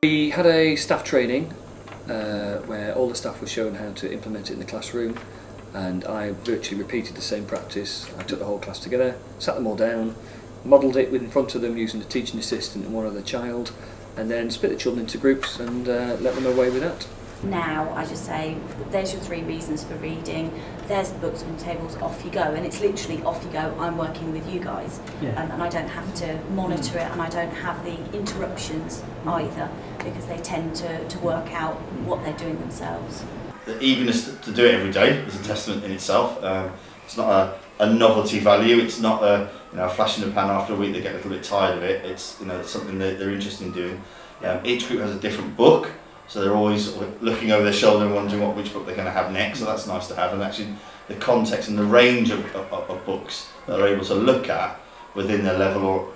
We had a staff training where all the staff were shown how to implement it in the classroom, and I virtually repeated the same practice. I took the whole class together, sat them all down, modelled it in front of them using the teaching assistant and one other child, and then split the children into groups and let them away with that. Now I just say, there's your 3 reasons for reading, there's the books on the tables, off you go, and it's literally off you go, I'm working with you guys, and I don't have to monitor it, and I don't have the interruptions either, because they tend to work out what they're doing themselves. The eagerness to do it every day is a testament in itself. It's not a novelty value, it's not a flash in the pan after a week they get a little bit tired of it. It's it's something that they're interested in doing. Each group has a different book, so they're always looking over their shoulder and wondering which book they're going to have next, so that's nice to have. And actually the context and the range of books that they're able to look at within their level, or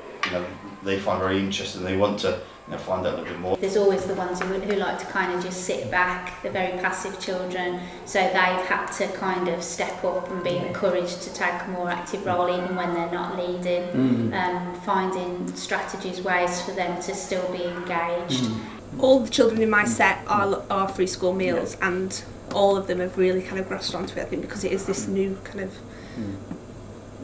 they find very interesting, they want to find out a little bit more. There's always the ones who like to kind of just sit back, the very passive children, so they've had to kind of step up and be encouraged to take a more active role even when they're not leading, finding strategies, ways for them to still be engaged. All the children in my set are free school meals, and all of them have really kind of grasped onto it, I think, because it is this new kind of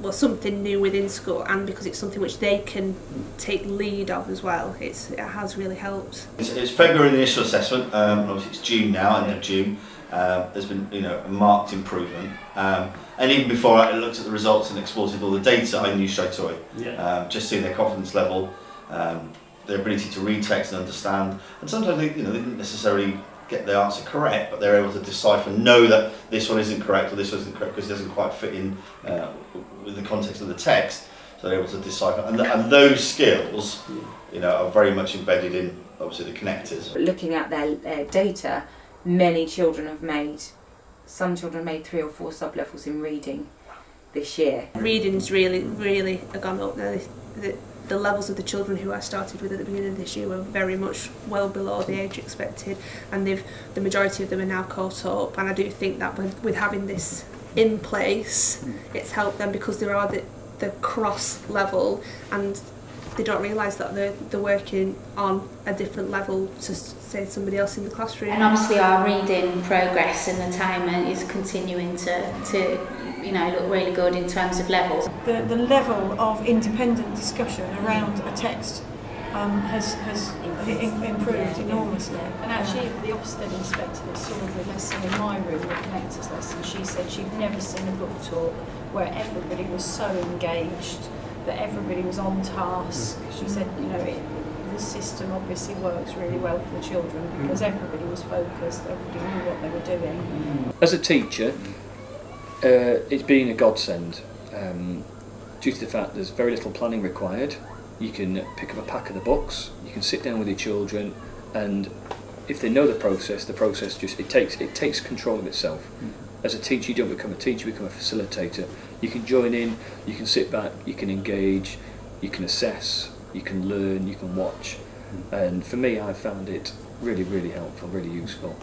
well, something new within school, and because it's something which they can take lead of as well. It has really helped. It's February, the initial assessment. Obviously it's June now, end of June. There's been a marked improvement, and even before I looked at the results and exported all the data, I knew straight away. Just seeing their confidence level, their ability to read text and understand, and sometimes they didn't necessarily get the answer correct, but they're able to decipher, know that this one isn't correct or this one isn't correct because it doesn't quite fit in with the context of the text, so they're able to decipher, and those skills are very much embedded in obviously the connectors. Looking at their data, many children have made, some children made 3 or 4 sub-levels in reading this year. Reading's really gone up now. The levels of the children who I started with at the beginning of this year were very much well below the age expected, and the majority of them are now caught up, and I do think that with having this in place, it's helped them, because there are the cross level, and they don't realise that they're working on a different level to, say, somebody else in the classroom. And obviously our reading progress and attainment is continuing to look really good in terms of levels. The level of independent discussion around a text has improved enormously. And actually the Ofsted inspector that saw the lesson in my room, the connectors lesson, she said she'd never seen a book talk where everybody was so engaged, that everybody was on task. She said, the system obviously works really well for the children because everybody was focused, everybody knew what they were doing. As a teacher, it's been a godsend, due to the fact there's very little planning required. You can pick up a pack of the books, you can sit down with your children, and if they know the process just it takes control of itself. As a teacher, you don't become a teacher, you become a facilitator. You can join in, you can sit back, you can engage, you can assess, you can learn, you can watch, and for me, I found it really helpful, really useful.